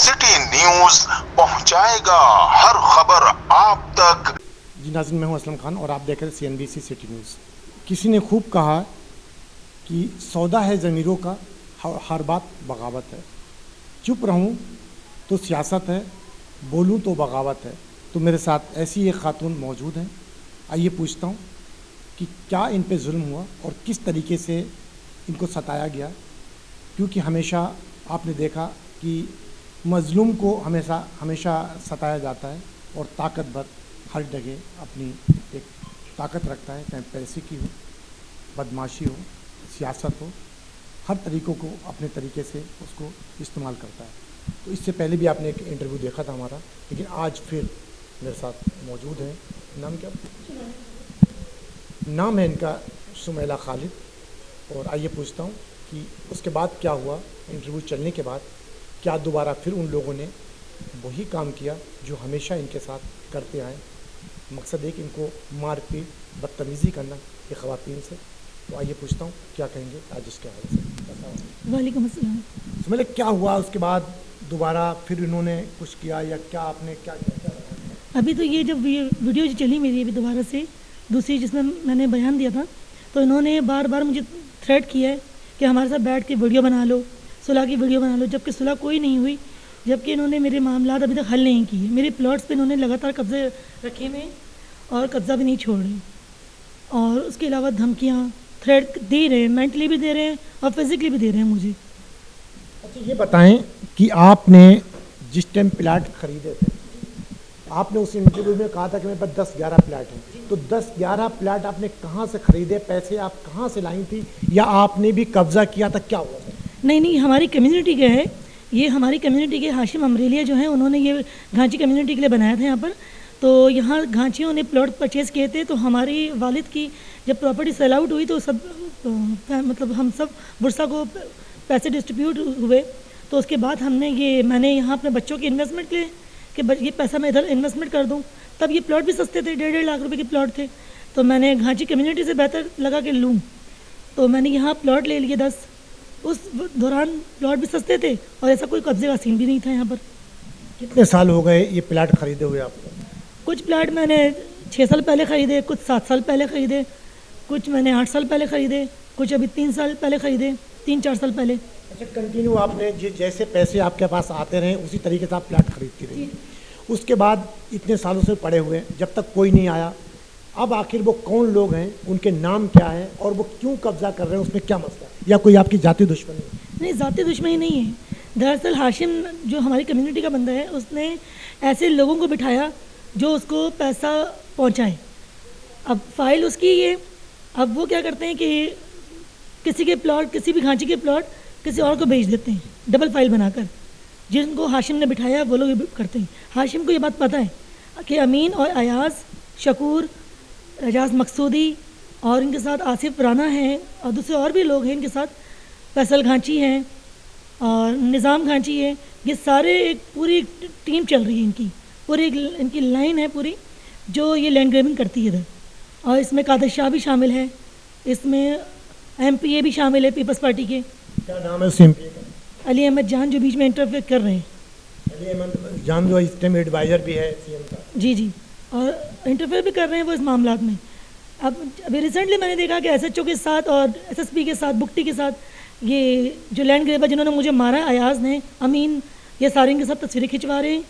City news पहुंचाएगा हर खबर आप तक। जी नाज़रीन, मैं हूं असलम खान और आप देख रहे हैं CNBC सिटी न्यूज़। किसी ने खूब कहा कि सौदा है ज़मीरों का, हर बात बगावत है। चुप रहूं तो सियासत है, बोलूं तो बगावत है। तो मेरे साथ ऐसी एक खातून मौजूद हैं। आइए पूछता हूं कि क्या इन पे जुल्म हुआ और किस तरीके से इनको सताया गया, क्योंकि हमेशा आपने देखा कि मज़लूम को हमेशा सताया जाता है और ताकतवर हर जगह अपनी एक ताकत रखता है, चाहे पैसे की हो, बदमाशी हो, सियासत हो, हर तरीक़ों को अपने तरीके से उसको इस्तेमाल करता है। तो इससे पहले भी आपने एक इंटरव्यू देखा था हमारा, लेकिन आज फिर मेरे साथ मौजूद हैं। नाम क्या? नाम है इनका सुमैला खालिद। और आइए पूछता हूँ कि उसके बाद क्या हुआ, इंटरव्यू चलने के बाद क्या दोबारा फिर उन लोगों ने वही काम किया जो हमेशा इनके साथ करते आए। मकसद एक इनको मारपीट, बदतमीज़ी करना ये ख़वातीन से। तो आइए पूछता हूँ क्या कहेंगे आज इसके हवाले से। वालेकुम अस्सलाम। समझ क्या हुआ उसके बाद दोबारा फिर इन्होंने कुछ किया या क्या आपने क्या किया? अभी तो ये जब ये वीडियो जो चली मेरी अभी दोबारा से दूसरी जिसमें मैंने बयान दिया था, तो इन्होंने बार बार मुझे थ्रेट किया है कि हमारे साथ बैठ के वीडियो बना लो, सुलह की वीडियो बना लो, जबकि सुलह कोई नहीं हुई, जबकि इन्होंने मेरे मामला अभी तक हल नहीं किए। मेरे प्लॉट्स पे इन्होंने लगातार कब्जे रखे हुए और कब्ज़ा भी नहीं छोड़ रहे, और उसके अलावा धमकियाँ थ्रेट दे रहे हैं, मेंटली भी दे रहे हैं और फिज़िकली भी दे रहे हैं मुझे। अच्छा, ये बताएं कि आपने जिस टाइम प्लाट खरीदे थे, आपने उस इंटरव्यू में कहा था कि मेरे पास 10-11 प्लाट हैं। तो 10-11 प्लाट आपने कहाँ से खरीदे, पैसे आप कहाँ से लाई थी, या आपने भी कब्जा किया था, क्या हुआ? नहीं, हमारी कम्युनिटी के है ये, हमारी कम्युनिटी के हाशिम अमरेलिया जो हैं उन्होंने ये घांची कम्युनिटी के लिए बनाया था यहाँ पर। तो यहाँ घांचियों ने प्लॉट परचेज़ किए थे। तो हमारी वालिद की जब प्रॉपर्टी सेल आउट हुई तो सब मतलब हम सब बुरसा को पैसे डिस्ट्रीब्यूट हुए। तो उसके बाद मैंने यहाँ अपने बच्चों की इन्वेस्टमेंट के लिए कि ये पैसा मैं इधर इन्वेस्टमेंट कर दूँ। तब ये प्लॉट भी सस्ते थे, 1.5 लाख रुपए के प्लॉट थे। तो मैंने घांची कम्युनिटी से बेहतर लगा कि लूँ, तो मैंने यहाँ प्लॉट ले लिए 10। उस दौरान प्लॉट भी सस्ते थे और ऐसा कोई कब्जे का सीन भी नहीं था यहाँ पर। कितने साल हो गए ये प्लाट खरीदे हुए आपको? कुछ प्लाट मैंने 6 साल पहले ख़रीदे, कुछ 7 साल पहले ख़रीदे, कुछ मैंने 8 साल पहले ख़रीदे, कुछ अभी 3 साल पहले ख़रीदे, 3-4 साल पहले। अच्छा, कंटिन्यू आपने जैसे पैसे आपके पास आते रहे उसी तरीके से आप प्लाट खरीदती रही। उसके बाद इतने सालों से पड़े हुए, जब तक कोई नहीं आया, अब आखिर वो कौन लोग हैं, उनके नाम क्या है और वो क्यों कब्जा कर रहे हैं, उसमें क्या मसला है, या कोई आपकी जाति दुश्मनी? नहीं, जाति दुश्मनी नहीं है। दरअसल हाशिम जो हमारी कम्युनिटी का बंदा है, उसने ऐसे लोगों को बिठाया जो उसको पैसा पहुंचाए। अब फाइल उसकी है। अब वो क्या करते हैं कि किसी के प्लॉट, किसी भी घांची के प्लॉट किसी और को बेच देते हैं डबल फाइल बनाकर। जिनको हाशिम ने बिठाया वो लोग ये करते हैं। हाशिम को ये बात पता है कि अमीन और अयाज़, शकूर, एजाज मकसूदी और इनके साथ आसिफ राना हैं और दूसरे और भी लोग हैं इनके साथ, फैसल घांची हैं और निज़ाम घांची है। ये सारे एक पूरी टीम चल रही है इनकी, पूरी इनकी लाइन है पूरी, जो ये लैंड ग्रैबिंग करती है इधर। और इसमें कादिर शाह भी शामिल है, इसमें MPA भी शामिल है पीपल्स पार्टी के। क्या नाम है उस MPA का? अली अहमद जान, जो बीच में इंटरफेयर कर रहे हैं। अली अहमद जान जो इस टाइम एडवाइज़र भी है CM का। जी, और इंटरफेयर भी कर रहे हैं वो इस मामला में। अब अभी रिसेंटली मैंने देखा कि SHO के साथ और SSP के साथ, बुकटी के साथ, ये जो लैंड ग्रेबर जिन्होंने मुझे मारा, अयाज़ ने, अमीन, ये सारे इनके साथ तस्वीरें खिंचवा रहे हैं।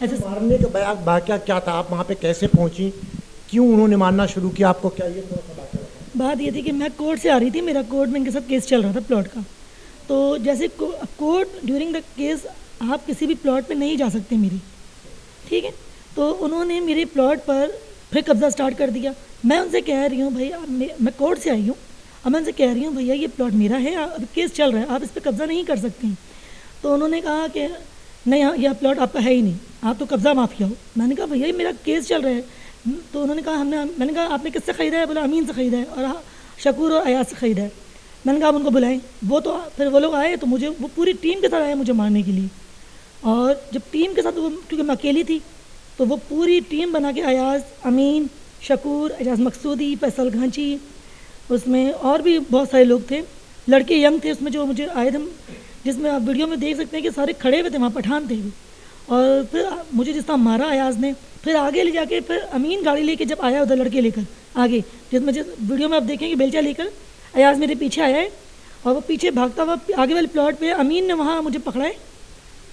ऐसे मारने का वाक़या क्या था? आप वहाँ पे कैसे पहुँची? क्यों उन्होंने मारना शुरू किया आपको? क्या ये थोड़ा सा बात ये थी कि मैं कोर्ट से आ रही थी, मेरा कोर्ट में इनके साथ केस चल रहा था प्लॉट का। तो जैसे कोर्ट ड्यूरिंग द केस आप किसी भी प्लॉट पे नहीं जा सकते मेरी, ठीक है। तो उन्होंने मेरे प्लॉट पर फिर कब्ज़ा स्टार्ट कर दिया। मैं उनसे कह रही हूँ भैया, मैं कोर्ट से आई हूँ, अब मैं उनसे कह रही हूँ भैया ये प्लॉट मेरा है, अभी केस चल रहा है, आप इस पर कब्ज़ा नहीं कर सकते हैं। तो उन्होंने कहा कि नहीं, यह प्लॉट आपका है ही नहीं, आप तो कब्ज़ा माफिया हो। मैंने कहा भैया ये मेरा केस चल रहा है। तो उन्होंने कहा मैंने कहा आपने किससे ख़रीदा है? बोला अमीन से ख़रीदा है और शकूर और अयाज से ख़रीदा है। मैंने कहा आप उनको बुलाएं। फिर वो लोग आए, तो मुझे वो पूरी टीम के साथ आए मुझे मारने के लिए। और जब टीम के साथ, क्योंकि मैं अकेली थी, तो वो पूरी टीम बना के अयाज, अमीन, शकूर, एजाज मकसूदी, फैसल घांची, उसमें और भी बहुत सारे लोग थे, लड़के यंग थे उसमें जो मुझे आए थे जिसमें आप वीडियो में देख सकते हैं कि सारे खड़े हुए थे, वहाँ पठान थे भी। और फिर मुझे जिस तरह मारा अयाज ने, फिर आगे ले जाके फिर अमीन गाड़ी लेके जब आया उधर लड़के लेकर आगे, जिस वीडियो में आप देखेंगे बेलचा लेकर अयाज मेरे पीछे आया है और वो पीछे भागता हुआ आगे वाले प्लॉट पे अमीन ने वहाँ मुझे पकड़ा है,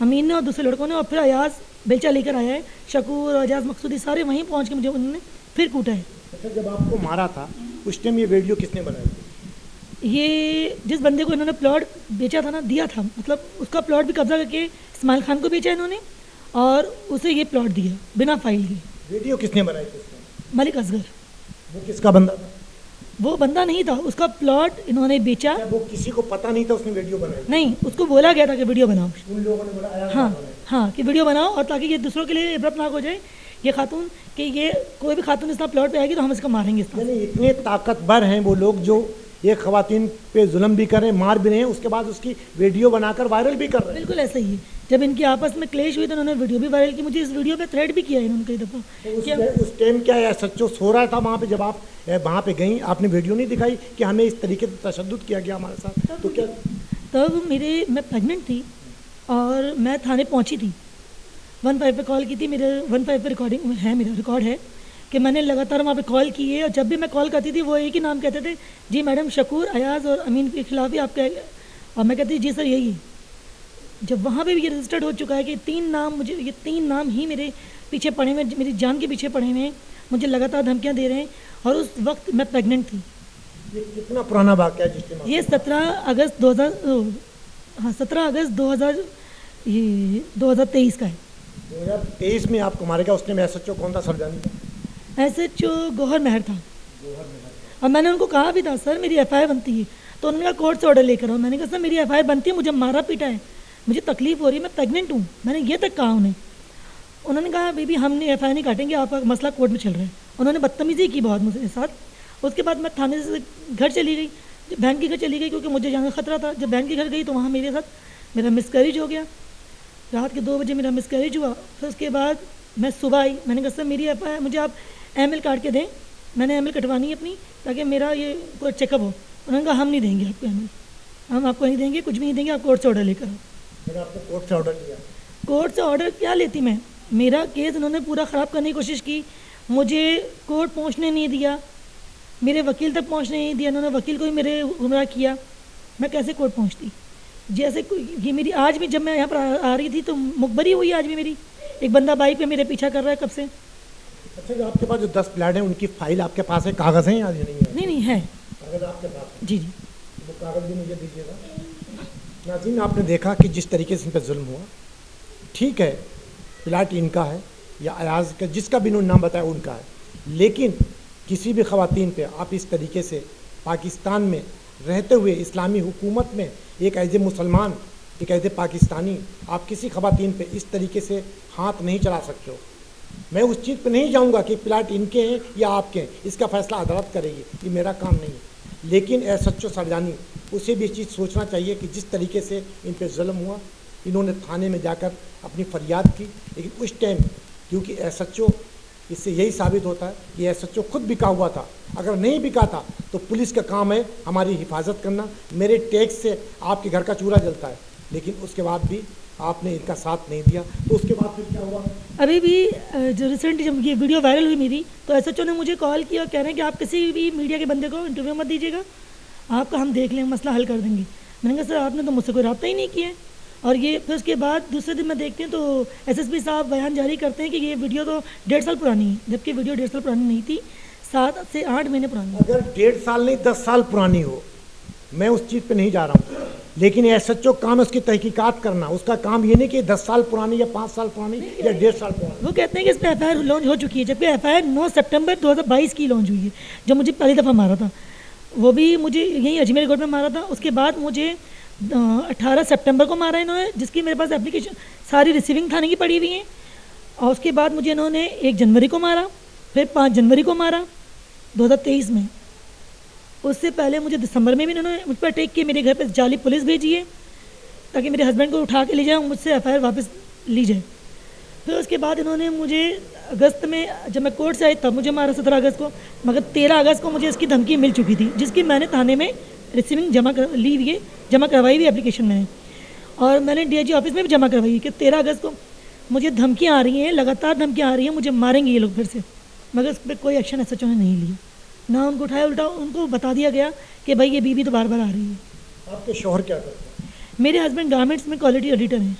अमीन ने और दूसरे लड़कों ने, और फिर अयाज बेलचा लेकर आया है, शकूर और अजाज मकसूदी सारे वहीं पहुँच के मुझे उन्होंने फिर कूटा है। अच्छा, जब आपको मारा था उस टाइम ये वीडियो किसने बनाई थी? ये जिस बंदे को इन्होंने प्लॉट बेचा था ना, दिया था, मतलब उसका प्लॉट भी कब्जा करके इस्माइल खान को बेचा इन्होंने और उसे ये प्लॉट दिया बिना फाइल के। वीडियो किसने बनाई थी उसमें? मलिक असगर। वो किसका बंदा था? वो बंदा नहीं था, उसका प्लॉट इन्होंने बेचा। क्या वो किसी को पता नहीं था उसने वीडियो बनाई? नहीं, उसको बोला गया था कि वीडियो बनाओ। उन लोगों ने बोला अयाज हाँ बनाए। हाँ, कि वीडियो बनाओ और ताकि ये दूसरों के लिए इबरतनाक हो जाए ये खातून, कि ये कोई भी खातून इस तरह प्लॉट पे आएगी तो हम इसको मारेंगे इस तरह। यानी इतने ताकतवर हैं वो लोग जो एक खवातीन पे जुल्म भी कर रहे हैं, मार भी रहे हैं, उसके बाद उसकी वीडियो बनाकर वायरल भी कर रहे हैं। बिल्कुल ऐसा ही है। जब इनकी आपस में क्लेश हुई तो उन्होंने वीडियो भी वायरल की, मुझे इस वीडियो पे थ्रेड भी किया है इन्होंने कई दफ़ा। तो उस टाइम क्या है, सच्चो सो रहा था वहाँ पे? जब आप वहाँ पे गई आपने वीडियो नहीं दिखाई कि हमें इस तरीके से तशद्दुद किया गया हमारे साथ? तो क्या तब मैं प्रेग्नेंट थी और मैं थाने पहुंची थी, 15 पे कॉल की थी, मेरे 15 पे रिकॉर्डिंग है, मेरा रिकॉर्ड है कि मैंने लगातार वहाँ पे कॉल की है और जब भी मैं कॉल करती थी वो एक ही नाम कहते थे, जी मैडम शकूर, अयाज और अमीन के खिलाफ ही आपका, और मैं कहती जी सर यही है। जब वहाँ पे भी ये रजिस्टर्ड हो चुका है कि 3 नाम, मुझे ये 3 नाम ही मेरे पीछे पड़े हुए, मेरी जान के पीछे पड़े हुए हैं, मुझे लगातार धमकियाँ दे रहे हैं और उस वक्त मैं प्रेग्नेंट थी। ये कितना पुराना वाक़या है जिसके ये 17 अगस्त 2023 का है। 2023 में आपको मारा गया। उसने SHO कौन था? सरजानी था? SHO गौहर मेहर था। और मैंने उनको कहा भी था सर मेरी FIR बनती है, तो उन्होंने कहा कोर्ट से ऑर्डर लेकर आओ। मैंने कहा सर मेरी FIR बनती है, मुझे मारा पीटा है, मुझे तकलीफ़ हो रही है, मैं प्रेग्नेंट हूँ, मैंने ये तक कहा उन्हें। उन्होंने कहा बेबी हमने FIR नहीं काटेंगे, आपका मसला कोर्ट में चल रहा है। उन्होंने बदतमीज़ी की बहुत मुझे साथ। उसके बाद मैं थाने से घर चली गई, बहन के घर चली गई क्योंकि मुझे जाने का ख़तरा था। जब बहन के घर गई तो वहाँ मेरे साथ मेरा मिसकैरेज हो गया, रात के 2 बजे मेरा मिसकैरेज हुआ। फिर उसके बाद मैं सुबह आई, मैंने कहा सर मेरी FIR मुझे आप ML काट के दें, मैंने ML कटवानी है अपनी ताकि मेरा ये पूरा चेकअप हो। उन्होंने कहा हम नहीं देंगे आपको ML, हम आपको नहीं देंगे, कुछ भी नहीं देंगे, आप कोर्ट से ऑर्डर लेकर आओ। मैंने आपको कोर्ट से ऑर्डर लिया? कोर्ट से ऑर्डर क्या लेती मैं, मेरा केस उन्होंने पूरा ख़राब करने की कोशिश की, मुझे कोर्ट पहुंचने नहीं दिया, मेरे वकील तक पहुंचने नहीं दिया, उन्होंने वकील को ही मेरे गुमराह किया। मैं कैसे कोर्ट पहुंचती? जैसे ये मेरी आज भी जब मैं यहाँ पर आ रही थी तो मुखबरी हुई आज भी मेरी, एक बंदा बाइक पे मेरे पीछा कर रहा है कब से। अच्छा, जो आपके पास जो 10 प्लाट हैं उनकी फाइल आपके पास है? कागज़ हैं या नहीं है? नहीं है। कागज़ आपके पास है? जी जी। वो कागज़ भी मुझे दीजिएगा। नाज़रीन, आपने देखा कि जिस तरीके से इन पर जुल्म हुआ, ठीक है प्लाट इनका है या अयाज का, जिसका भी इन्होंने नाम बताया उनका है, लेकिन किसी भी ख़वातीन पे आप इस तरीके से पाकिस्तान में रहते हुए इस्लामी हुकूमत में एक एज ए मुसलमान, एक एज ए पाकिस्तानी, आप किसी ख़वातीन पे इस तरीके से हाथ नहीं चला सकते हो। मैं उस चीज़ पे नहीं जाऊंगा कि प्लाट इनके हैं या आपके हैं, इसका फ़ैसला अदालत करेगी, ये मेरा काम नहीं है। लेकिन SHO सरजानी, उसे भी इस चीज़ सोचना चाहिए कि जिस तरीके से इन पर जुल्म हुआ, इन्होंने थाने में जाकर अपनी फरियाद की, लेकिन उस टाइम क्योंकि SHO, इससे यही साबित होता है कि SHO खुद बिका हुआ था। अगर नहीं बिका था तो पुलिस का काम है हमारी हिफाजत करना। मेरे टैक्स से आपके घर का चूल्हा जलता है, लेकिन उसके बाद भी आपने इनका साथ नहीं दिया। तो उसके बाद फिर क्या हुआ? अभी भी जो रिसेंटली जब ये वीडियो वायरल हुई मेरी, तो SHO ने मुझे कॉल किया और कह रहे हैं कि आप किसी भी मीडिया के बंदे को इंटरव्यू मत दीजिएगा, आपका हम देख लेंगे, मसला हल कर देंगे। मैंने कहा सर आपने तो मुझसे कोई रब्ता ही नहीं किया है। और ये फिर उसके बाद दूसरे दिन मैं देखती हूँ तो SSP साहब बयान जारी करते हैं कि ये वीडियो तो 1.5 साल पुरानी है, जबकि वीडियो 1.5 साल पुरानी नहीं थी, 7 से 8 महीने पुरानी। अगर 1.5 साल नहीं 10 साल पुरानी हो, मैं उस चीज़ पे नहीं जा रहा हूँ, लेकिन SHO काम है उसकी तहकीकात करना। उसका काम ये नहीं कि 10 साल पुरानी या 5 साल पुरानी या 1.5 साल पुरानी। वो कहते हैं कि इस पर FIR लॉन्च हो चुकी है, जबकि FIR 9 सितंबर 2022 की लॉन्च हुई है। जब मुझे पहली दफ़ा मारा था वो भी मुझे यहीं अजमेर कोर्ट में मारा था। उसके बाद मुझे 18 सितंबर को मारा इन्होंने, जिसकी मेरे पास एप्लीकेशन सारी रिसीविंग थाने की पड़ी हुई है। और उसके बाद मुझे इन्होंने 1 जनवरी को मारा, फिर 5 जनवरी को मारा 2023 में। उससे पहले मुझे दिसंबर में भी इन्होंने मुझ पर अटैक किए, मेरे घर पर जाली पुलिस भेजी है ताकि मेरे हस्बैंड को उठा के ले जाए, मुझसे FIR वापस ली जाए। फिर उसके बाद इन्होंने मुझे अगस्त में जब मैं कोर्ट से आई तब मुझे मारा 17 अगस्त को, मगर 13 अगस्त को मुझे इसकी धमकी मिल चुकी थी, जिसकी मैंने थाने में रिसीविंग जमा करवाई हुई एप्लीकेशन में। और मैंने डीआईजी ऑफिस में भी जमा करवाई कि 13 अगस्त को मुझे धमकियाँ आ रही हैं, लगातार धमकियाँ आ रही हैं, मुझे मारेंगे ये लोग फिर से, मगर उस पर कोई एक्शन एसएचओ ने नहीं लिया, ना उनको उठाया, उल्टा उनको बता दिया गया कि भाई ये बीबी तो बार बार आ रही है। आपके शौहर क्या करते हैं? मेरे हस्बैंड गारमेंट्स में क्वालिटी एडिटर हैं।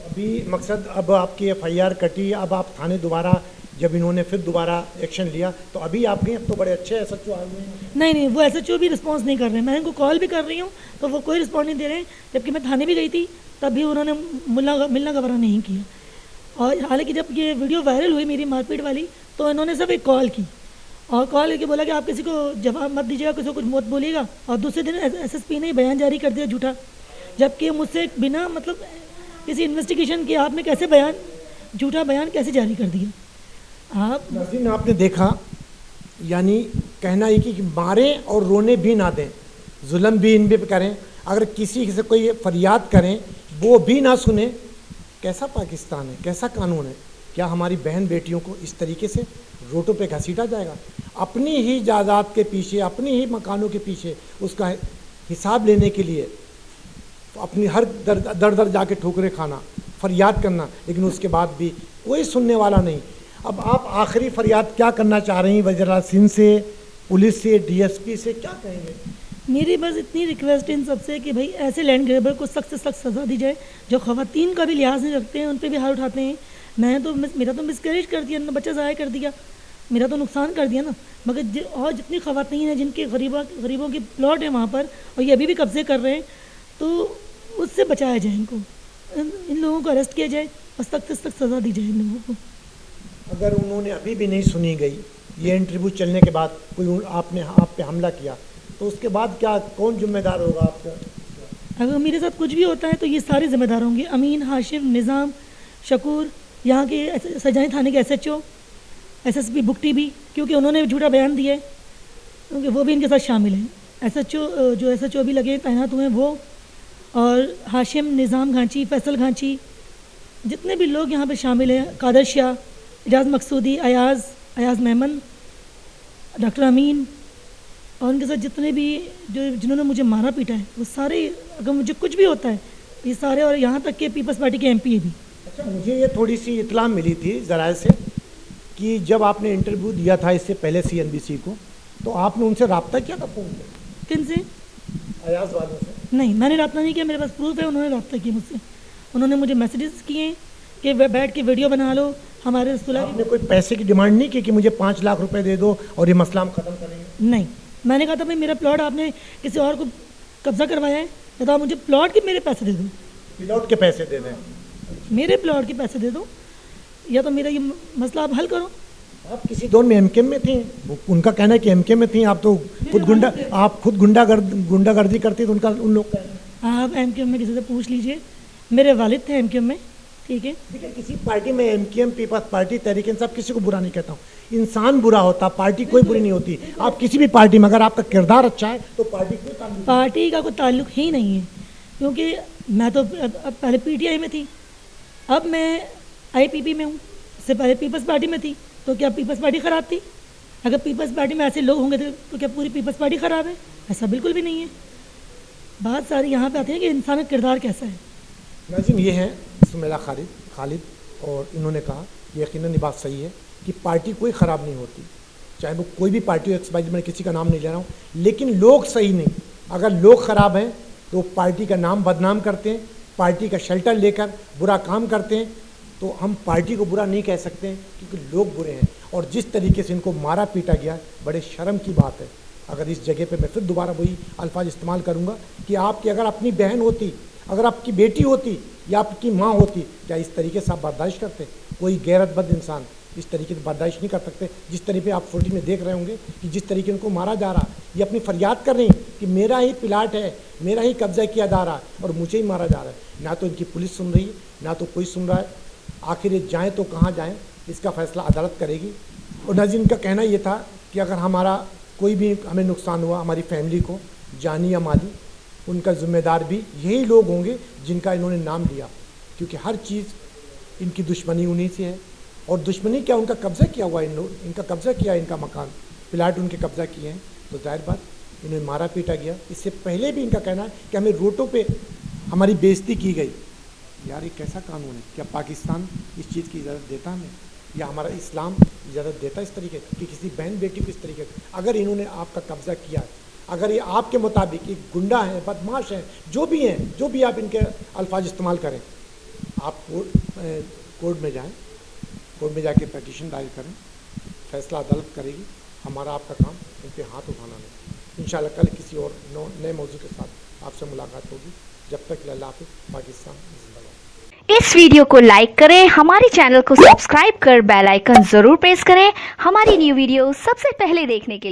अभी मकसद, अब आपकी एफआईआर कटी, अब आप थाने दोबारा, जब इन्होंने फिर दोबारा एक्शन लिया तो अभी आप गए, अब तो बड़े अच्छे एसएचओ आ गए हैं। नहीं, वो एसएचओ भी रिस्पॉन्स नहीं कर रहे हैं। मैं इनको कॉल भी कर रही हूँ तो वो कोई रिस्पॉन्स नहीं दे रहे हैं, जबकि मैं थाने भी गई थी तब भी उन्होंने मिलना गवारा नहीं किया। और हालांकि जब ये वीडियो वायरल हुई मेरी मारपीट वाली, तो इन्होंने सब एक कॉल की और कॉल करके बोला कि आप किसी को जवाब मत दीजिएगा, किसी को कुछ मत बोलिएगा। और दूसरे दिन एसएसपी ने बयान जारी कर दिया झूठा, जबकि मुझसे बिना मतलब किसी इन्वेस्टिगेशन के आपने कैसे बयान, झूठा बयान कैसे जारी कर दिया आप? नाज़रीन, आपने देखा, यानी कहना ये कि मारें और रोने भी ना दें, जुल्म भी इन पे करें, अगर किसी से कोई फरियाद करें वो भी ना सुने। कैसा पाकिस्तान है, कैसा कानून है? क्या हमारी बहन बेटियों को इस तरीके से रोडों पे घसीटा जाएगा? अपनी ही जायदाद के पीछे, अपनी ही मकानों के पीछे उसका हिसाब लेने के लिए अपनी हर दर दर जाके ठोकरें खाना, फरियाद करना, लेकिन उसके बाद भी कोई सुनने वाला नहीं। अब आप आखिरी फरियाद क्या करना चाह रही हैं? वज़ीर सिंध से, पुलिस से, डीएसपी से क्या कहेंगे? मेरी बस इतनी रिक्वेस्ट इन सबसे कि भाई ऐसे लैंड ग्रैबर को सख्त से सख्त सज़ा दी जाए, जो ख़वातीन का भी लिहाज नहीं रखते हैं, उन पर भी हाथ उठाते हैं। मेरा तो मिसकैरेज कर दिया ना, बच्चा ज़ाया कर दिया, मेरा तो नुकसान कर दिया ना, मगर और जितनी ख़वातीन हैं जिनके गरीबों के प्लॉट हैं वहाँ पर और ये अभी भी कब्ज़े कर रहे हैं, तो उससे बचाया जाए इनको, इन लोगों को अरेस्ट किया जाए और सख्त से सख्त सज़ा दी जाए इन लोगों को। अगर उन्होंने अभी भी नहीं सुनी गई, ये इंटरव्यू चलने के बाद कोई आपने आप पे हमला किया, तो उसके बाद क्या, कौन जिम्मेदार होगा आपका? अगर मेरे साथ कुछ भी होता है तो ये सारे जिम्मेदार होंगे, अमीन, हाशिम, निज़ाम, शकूर, यहाँ के सजाई थाने के एसएचओ, एसएसपी बुकटी भी, क्योंकि उन्होंने झूठा बयान दिया है, क्योंकि वो भी इनके साथ शामिल हैं। एसएचओ जो एसएचओ भी लगे तैनात हुए हैं वो, और हाशिम, निज़ाम घांची, फैसल घांची, जितने भी लोग यहाँ पे शामिल हैं, कादर शाह, इजाज़ मकसूदी, अयाज़ मेमन, डॉक्टर अमीन, और उनके साथ जितने भी जिन्होंने मुझे मारा पीटा है, वो सारे, अगर मुझे कुछ भी होता है ये सारे, और यहाँ तक के पीपल्स पार्टी के एमपी भी। अच्छा, मुझे ये थोड़ी सी इत्तला मिली थी ज़राए से कि जब आपने इंटरव्यू दिया था इससे पहले सीएनबीसी को, तो आपने उनसे रब्ता किया था फ़ोन पर? किन से? अयाज़ वालों से? नहीं, मैंने रब्ता नहीं किया, मेरे पास प्रूफ है, उन्होंने रब्ता किया मुझसे। उन्होंने मुझे मैसेजेस किए कि बैठ के वीडियो बना लो, हमारे सुलह। आपने कोई पैसे की डिमांड नहीं की कि मुझे 5 लाख रुपए दे दो और ये मसला हम ख़त्म करेंगे? नहीं, मैंने कहा था भाई मेरा प्लॉट आपने किसी और को कब्जा करवाया है, या तो आप मुझे प्लॉट के मेरे पैसे दे दो, प्लॉट के पैसे दे दें, मेरे प्लॉट के पैसे दे दो, या तो मेरा ये मसला आप हल करो। आप किसी दौर में एमकेएम में थी, उनका कहना है कि एमकेएम में थी आप, तो खुद गुंडागर्दी करती, तो उनका उन लोग का। आप एमकेएम में किसी से पूछ लीजिए, मेरे वालिद थे एमकेएम में, ठीक है। किसी पार्टी में MQM, peoples party, Tehreek Insaf, किसी को बुरा नहीं कहता हूँ, इंसान बुरा होता, पार्टी कोई बुरी नहीं होती। आप किसी भी पार्टी में अगर आपका किरदार अच्छा है तो पार्टी का कोई ताल्लुक ही नहीं है, क्योंकि मैं तो पहले पीटीआई में थी, अब मैं आईपीपी में हूँ, इससे पहले पीपल्स पार्टी में थी, तो क्या पीपल्स पार्टी ख़राब थी? अगर पीपल्स पार्टी में ऐसे लोग होंगे तो क्या पूरी पीपल्स पार्टी ख़राब है? ऐसा बिल्कुल भी नहीं है। बात सारी यहाँ पे आती है कि इंसान का किरदार कैसा है। नाज़रीन, ये हैं सुमेला खालिद, और इन्होंने कहा यकीनन ये बात सही है कि पार्टी कोई ख़राब नहीं होती, चाहे वो कोई भी पार्टी हो, एक्स वाई, मैं किसी का नाम नहीं ले रहा हूँ, लेकिन लोग सही नहीं। अगर लोग ख़राब हैं तो पार्टी का नाम बदनाम करते हैं, पार्टी का शेल्टर लेकर बुरा काम करते हैं, तो हम पार्टी को बुरा नहीं कह सकते हैं, क्योंकि लोग बुरे हैं। और जिस तरीके से इनको मारा पीटा गया, बड़े शर्म की बात है। अगर इस जगह पे मैं फिर दोबारा वही अल्फाज इस्तेमाल करूँगा कि आपकी अगर अपनी बहन होती, अगर आपकी बेटी होती या आपकी माँ होती, क्या इस तरीके से आप बर्दाश्त करते? कोई गैरतमंद इंसान इस तरीके से बर्दाश्त नहीं कर सकते। जिस तरीके आप फुटेज में देख रहे होंगे कि जिस तरीके उनको मारा जा रहा, ये अपनी फरियाद कर रही कि मेरा ही प्लाट है, मेरा ही कब्जा किया जा रहा है और मुझे ही मारा जा रहा है। ना तो इनकी पुलिस सुन रही है, ना तो कोई सुन रहा है। आखिर ये जाएँ तो कहाँ जाएँ, इसका फैसला अदालत करेगी। और नाज़रीन, इनका कहना ये था कि अगर हमारा कोई भी हमें नुकसान हुआ, हमारी फैमिली को जानी या माली, उनका ज़िम्मेदार भी यही लोग होंगे जिनका इन्होंने नाम लिया, क्योंकि हर चीज़ इनकी दुश्मनी उन्हीं से है। और दुश्मनी क्या, उनका कब्ज़ा किया हुआ, इन लोग इनका कब्ज़ा किया, इनका मकान प्लाट उनके कब्ज़ा किए हैं, तो जाहिर बात इन्हें मारा पीटा गया। इससे पहले भी इनका कहना है कि हमें रोडों पे हमारी बेइज्जती की गई। यार ये कैसा कानून है? क्या पाकिस्तान इस चीज़ की इजाज़त देता हमें, या हमारा इस्लाम इजाज़त देता इस तरीके कि किसी बहन बेटी को इस तरीके से? अगर इन्होंने आपका कब्ज़ा किया है, अगर ये आपके मुताबिक एक गुंडा है, बदमाश है, जो भी हैं, जो भी आप इनके अल्फाज इस्तेमाल करें, आप कोर्ट में जाएं, कोर्ट में जाके पिटीशन दायर करें, फैसला अदालत करेगी। हमारा आपका काम इन पे हाथ उठाना नहीं। इंशाल्लाह कल किसी और नए मौजू के साथ आपसे मुलाकात होगी। जब तक अल्लाह हाफ़िज़, पाकिस्तान जिंदाबाद। इस वीडियो को लाइक करें, हमारे चैनल को सब्सक्राइब कर बेल आइकन जरूर प्रेस करें हमारी न्यू वीडियो सबसे पहले देखने के लिए।